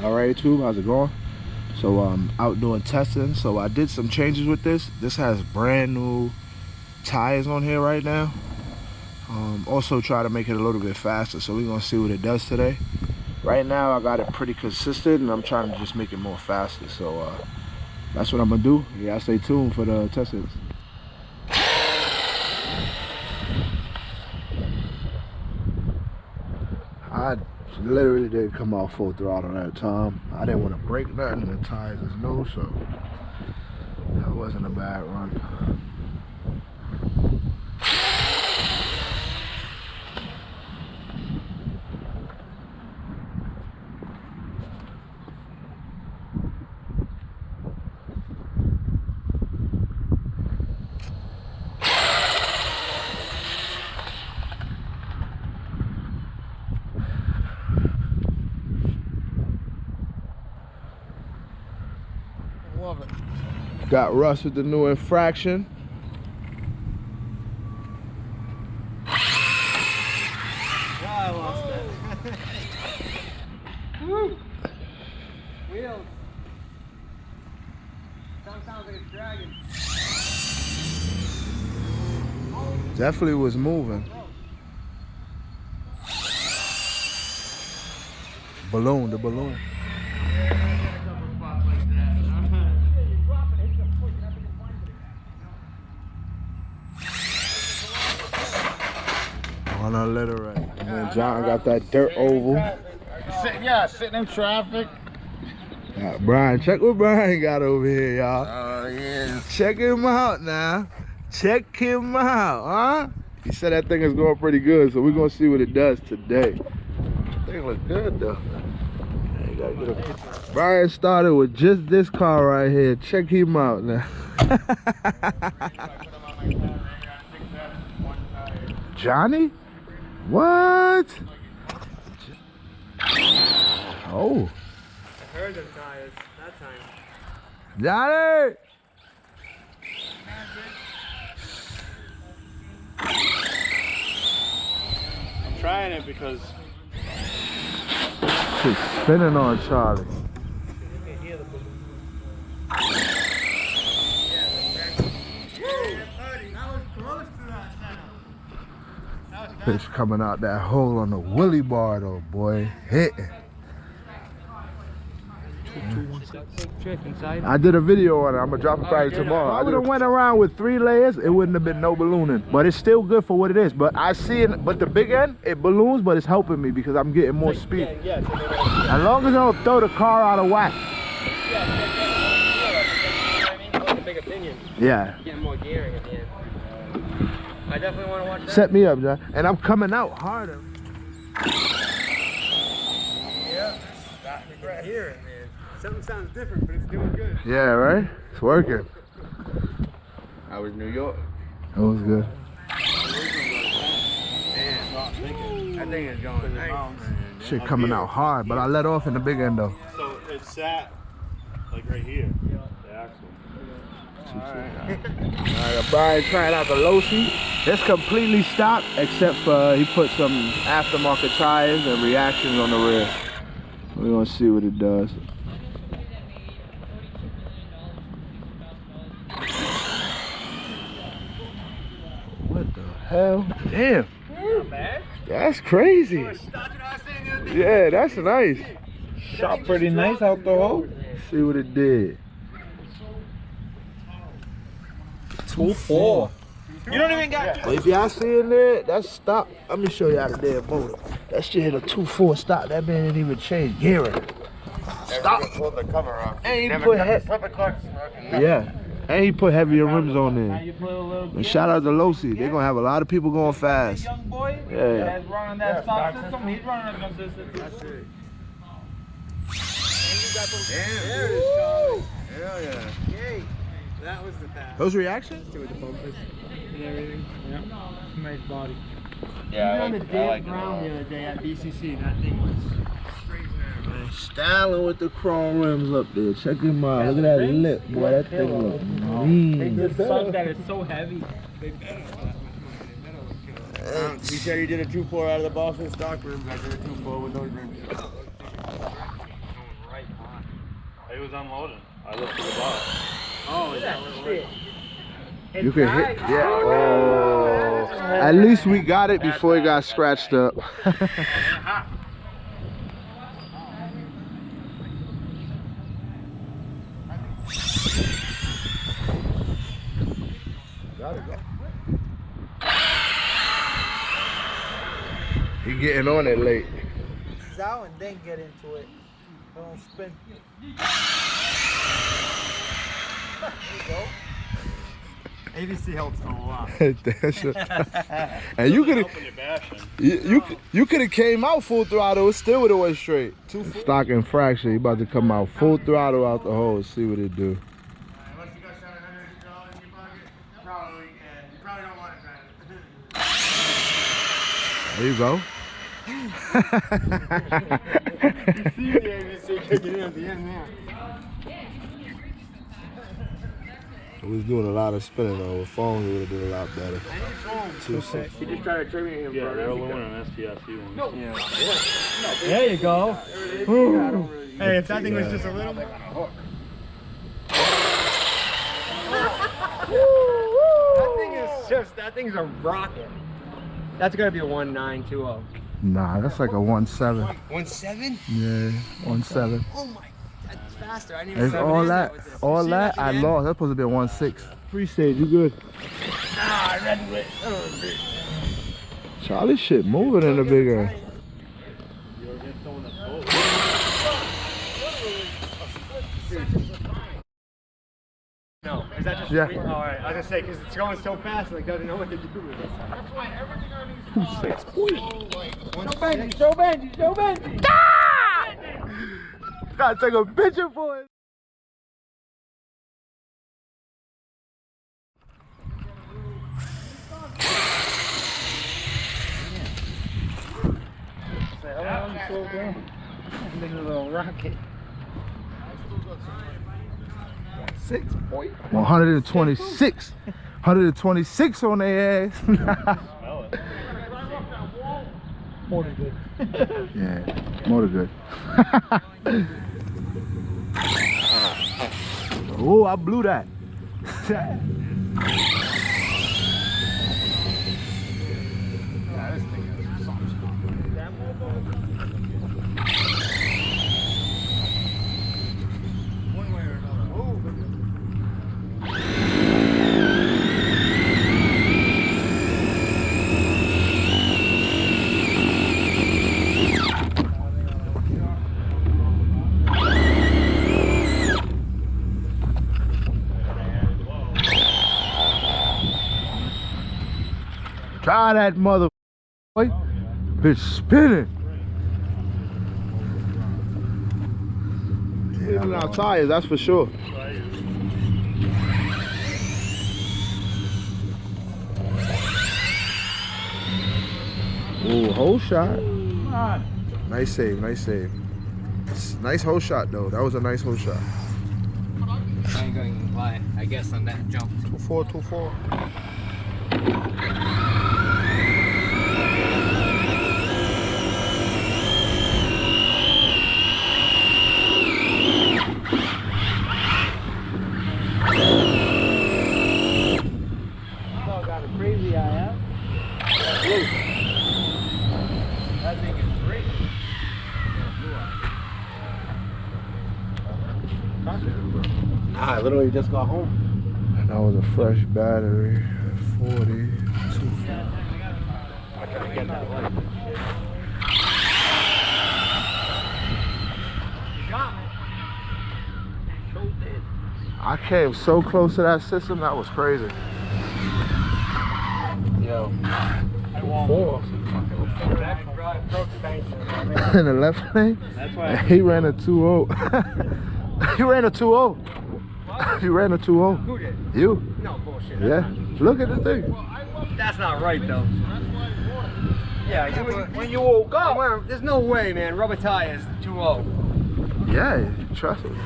Alright YouTube, how's it going? So I'm out doing testing. So I did some changes with this. This has brand new tires on here right now. Also try to make it a little bit faster, so we're gonna see what it does today. Right now I got it pretty consistent and I'm trying to just make it more faster. So that's what I'm gonna do. Yeah, stay tuned for the testings. I literally didn't come out full throttle that time. I didn't want to break nothing. The tires is new, so that wasn't a bad run. Love it. Got Russ with the new infraction. I lost that. Woo! Wheels. Sounds like it's dragging. Definitely was moving. Balloon, the balloon. On a litter right. And then John got that dirt oval. Sitting in traffic. Brian, check what Brian got over here, y'all. Oh, yeah. Check him out now. Check him out, huh? He said that thing is going pretty good, so we're gonna see what it does today. Thing look good though. Yeah, you gotta get him. Brian started with just this car right here. Check him out now. Johnny? What? Oh. I heard them tires that time. Johnny! I'm trying it because Shit's spinning on Charlie. you can hear the balloon. That was close to that setup. Fish coming out that hole on the willy bar though, boy. Hitting. I did a video on it. I'm gonna drop it Friday tomorrow. I would have went around with 3 layers, it wouldn't have been no ballooning. But it's still good for what it is. But I see it, but the big end, it balloons, but it's helping me because I'm getting more speed. As long as I don't throw the car out of whack. Yeah. Getting more gearing at the end. I definitely want to watch that. Set me up, John. And I'm coming out harder. Yeah, I hear it, man. Something sounds different, but it's doing good. Yeah, right? It's working. How was New York? That was good. Damn, that thing is going nice. Shit coming out hard, but I let off in the big end though. So it sat like right here. The axle. Alright, Brian trying out the Losi. It's completely stopped except for he put some aftermarket tires and reactions on the rear. We're gonna see what it does. What the hell? Damn. Not bad. That's crazy. Yeah, that's nice. Shot pretty nice out the hole. See what it did. 2.4. You don't even got. But if y'all seeing that, that's stop. Let me show y'all the damn motor. That shit hit a 2.4 stop. That man didn't even change gearing. Stop. Pull the cover off. And he put yeah. And he put heavier rims on there. And shout out to Losi. They're gonna have a lot of people going fast. Young boy Yeah. that's running that stock system. He's running a consistent. That's it. There it is, Charlie. Hell yeah. Yay. That was the path. Those reactions? See what the bumpers and everything. Yeah. Nice body. Yeah, Even on the damn ground the other day at BCC, that thing was crazy. Man, styling with the chrome rims up there. Check him out. Look at that lip, boy. That thing look They mean. just suck that it's so heavy. He said he did a 2.4 out of the Boston stock rims. I did a 2.4 with those rims. was unloading. I lifted the box. Oh, is that what it was? You can hit, yeah. Oh, at least we got it before it got scratched up. He getting on it late. Ease out and then get into it. Don't spin. There you go. ABC helps a lot. And you could have came out full throttle. It still would have went straight. Stock and fraction. You about to come out full throttle out the hole. See what it do. Unless you got $700 in your pocket, probably can. You probably don't want to There you go. see the ABC kicking in at the end there. We was doing a lot of spinning though. With phones, we would have did a lot better. He just tried to trade me him. Yeah, they're aluminum STSU ones. There you go. Hey, if that thing was just a little bit. That thing's a rocket. That's gotta be a 1920. Nah, that's like a 1.7. 1.7? Yeah, 1.7. Oh my, that's faster. I didn't even It's know all it that. with this. All See that. I again? lost. That's supposed to be a 1.6. Free stage. You good? Ah, I read it. Charlie shit moving in the big air. No, is that just Yeah. sweet? Oh, all right. I was gonna say because it's going so fast, like doesn't know what to do with it. That's why everything on these. 6 points. Show Benji. Gotta take a picture for it. Slow down. This is a little rocket. 126. 126 on their ass. Motor good. Yeah, motor good. Oh, I blew that. Try that mother boy. Bitch spinning. Leaving our tires, that's for sure. Ooh, hole shot. Nice save, nice save. Nice hole shot though. That was a nice hole shot. I ain't going to lie. I guess on that jump. 2-4, 2-4. Got a crazy eye, huh? That thing is great. I literally just got home. And that was a fresh battery. 40. I gotta get that light. You got me. So did. I came so close to that system, that was crazy. Yo. 4. Broke the bank. In the left lane? That's why He ran a 2-0. He ran a 2-0. He ran a 2-0. Who did? You? No bullshit. Yeah. Look at the thing. That's not right though. Yeah, when you woke up, there's no way, man. Rubber tires 2-0. Yeah, trust me.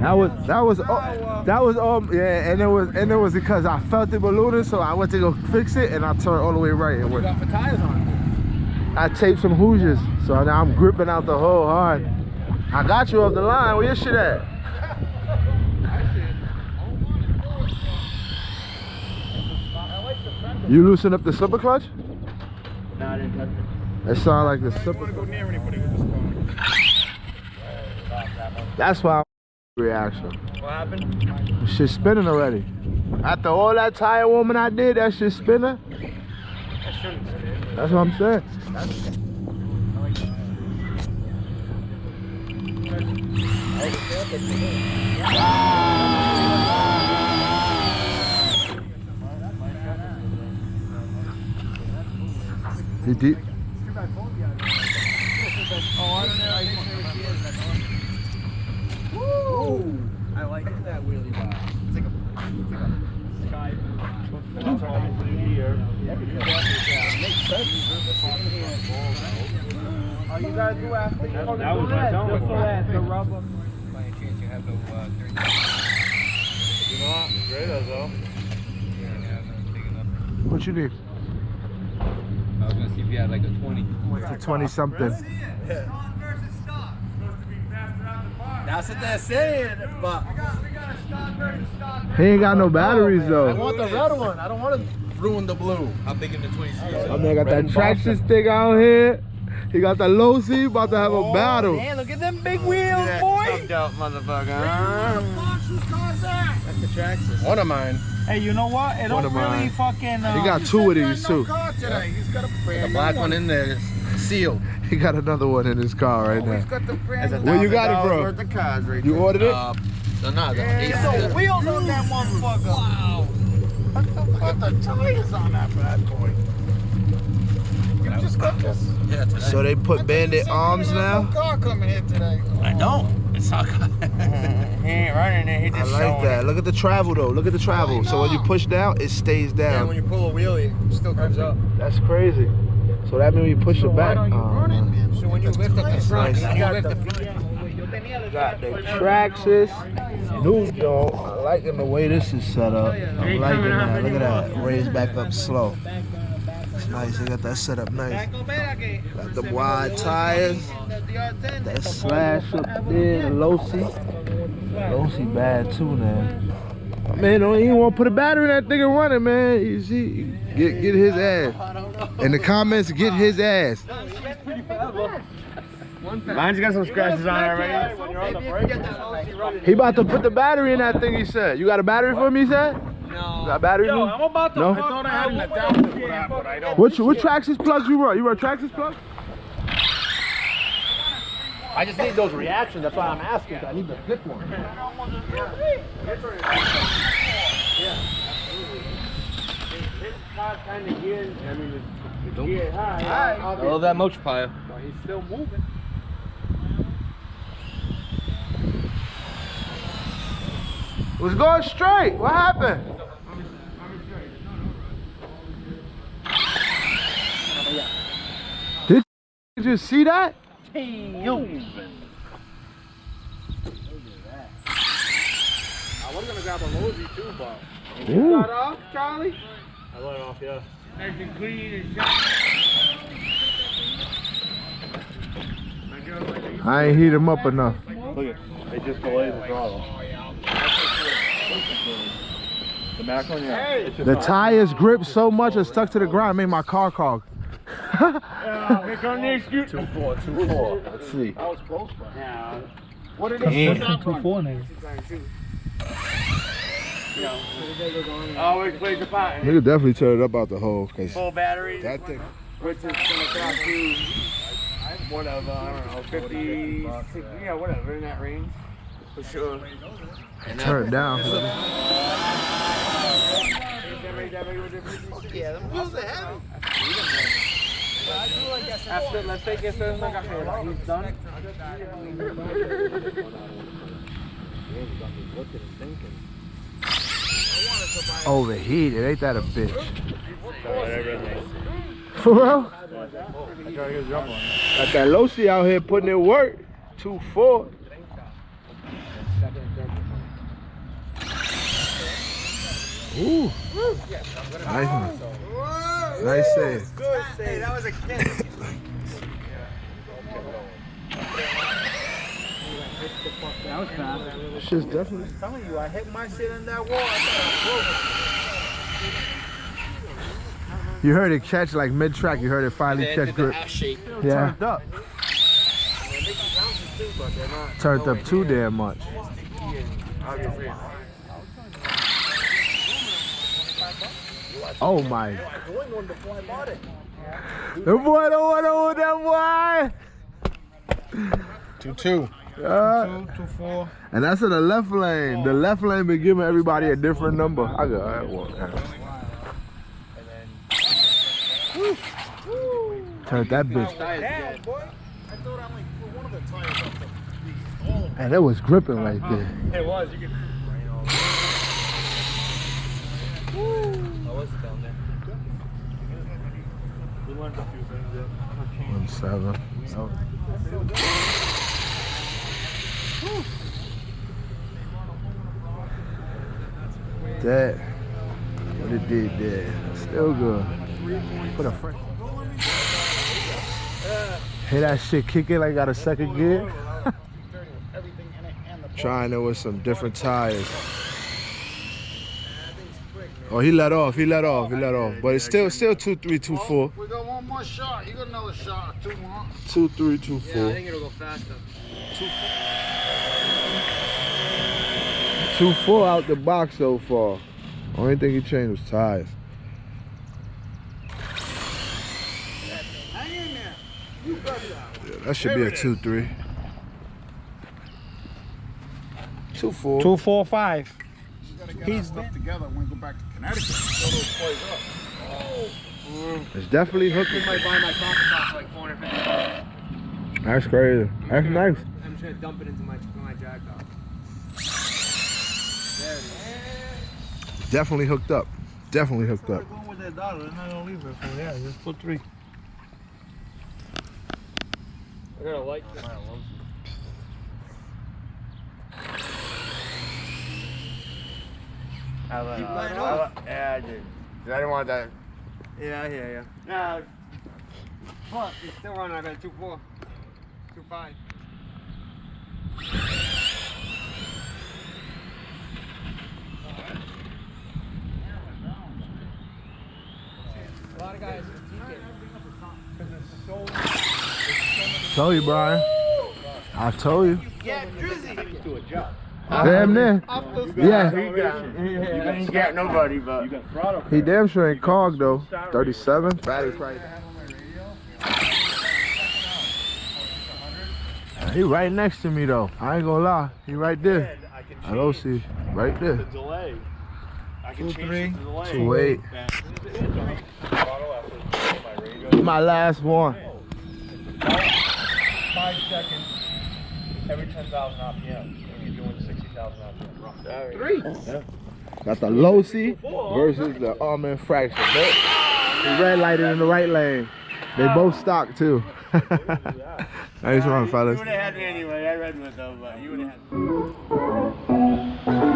That was yeah, and it was because I felt it ballooning, so I went to go fix it and I turned all the way right. What you got for tires on it? I taped some Hoosiers, so now I'm gripping out the hole hard. I got you off the line. Where your shit at? You loosen up the slipper clutch? No, I didn't touch it. It sounded like the slipper. Go near anybody with this car. That's why I'm reaction. What happened? The shit's spinning already. After all that tire warming I did, that shit's spinning. I shouldn't say it. That's what I'm saying. You deep? Woo! I like that wheelie bar. It's like a sky. That's all here. Makes sense. Oh, you guys do after you That was my zone. the rubber. By any chance you have no 30? You know what? Great as well. What you need? I was gonna see if you had like a 20. It's a 20 something. That's what they're saying, but He ain't got no batteries I though. want the red one. I don't want to ruin the blue. I'm thinking the 20s. I mean, I got that Traxxas thing out here. He got the Losi, about to have a battle. Man, look at them big wheels, boy. Stubbed out motherfucker. That's the Traxxas. One of mine. Hey, you know what? It One don't of really mine. fucking. He got two of these too. The black one in there, sealed. He got another one in his car right now. That's Where you got it from? worth of cars right You there. ordered it? No, There's no wheels on that motherfucker. Wow. Put the tires on that bad boy. You just got this. Yeah, today. So they put bandit arms now? Car coming here today. I don't. It's not good. He ain't running it. He I just like showing that. it. Look at the travel though. Look at the travel. So when you push down, it stays Yeah, when down. you pull a wheelie, it still comes up. That's crazy. So that means you push it back. So when you lift up the front, nice. you lift the front. Got the Traxxas, new joint. I'm liking the way this is set up. I'm liking that. Look at that. Raised back up slow. It's nice. They got that set up nice. Got the wide tires. That slash up there. The Losi. Losi bad too, man. Man, don't even want to put a battery in that thing and run it, man. You see, get his ass. In the comments, get his ass. Mine's got some scratches on it already. He about to put the battery in that thing, he said. You got a battery for me, he said? No. You got a battery for me? I'm about to. No? I thought I had an adapter for that, but I don't. What Traxxas plugs you run? You run Traxxas plugs? I just need those reactions. That's why I'm asking. I need the thick one. I love that motor pile. He's still moving. It was going straight. What happened? Did you just see that? I was gonna grab a Losi too, but Ooh. off, Charlie? I let it off, yeah. Nice and clean and shiny. I ain't heat him up enough. Look at, they just delayed the throttle. The Mac one, yeah. It's just The not- tires grip so much it stuck to the ground, made my car cog. Here come the excuse. 2.4. Let's see. That was close, but Yeah. what did Damn. it say? 2.4 now. Always plays a part. Nigga definitely turn it up out the hole, cause Full battery, that thing. which is gonna cost you whatever, I don't know, 50, yeah, whatever, in that range, for sure. Turn it down. Yeah, them wheels are heavy. After, let's take it to the cajero. He's done. Overheated, ain't that a bitch? For real? Got that Losi out here putting in work. 2.4. Ooh. Nice one. Nice save. Good save. Hey, that was a kick. That was fast. Shit's definitely. I'm telling you, I hit my shit in that wall. I thought You heard it catch like mid-track. You heard it finally catch grip. Yeah. Turned up. Turned up too damn much. Oh my. The boy don't want to hold that boy. 2-2. 2-4. And that's in the left lane. The left lane been giving everybody a different number. I got that one. Turn that bitch. Damn, boy. I thought I only put one of the tires up the And it was gripping right there. It was. You could. How was it down there? We learned a few things, yeah. 1-7. That, what it did there. Still good. Put a front. Hear that shit kicking like got a second gear? Trying it with some different tires. Oh, he let off. But it's still 2-3, 2-4. We got one more shot. You got another shot. 2 more. 2-3, 2-4. Yeah, I think it'll go faster. 2-4 out the box so far. Only thing he changed was tires. Hang in there. You got that. Yeah, that should be a 2-3. 2-4. 2-4-5. He's stuff together when we go back to Connecticut. It's definitely I hooking. might buy my coffee pot for like $450. That's crazy. That's nice. I'm just gonna dump it into my jack dog. There it is. Definitely hooked up. Definitely hooked up. Going with that dollar, they're not gonna leave it for that. Just put 3. I gotta like this. Yeah, I did. I didn't want that. Yeah, I hear ya. Nah, fuck, it's still running. I got a 2-4. 2-5. A lot of guys Told you, Brian. I told you. Yeah, Drizzy. Damn near. Yeah. He ain't got nobody, but you got throttle. He damn sure ain't cog though. 37. Battery price. He right next to me though. I ain't gonna lie. He right there. Losi, right there. Delay. I can 2-3. the delay. 2-8. My last one. 5 seconds every 10,000 RPM. You're doing 60,000 RPM. 3. Yeah. Got the Losi versus the almond fraction. He red lighted in the right lane. They both stock too. Nice one, fellas. You would have had me anyway. I read with them, but you would have had me.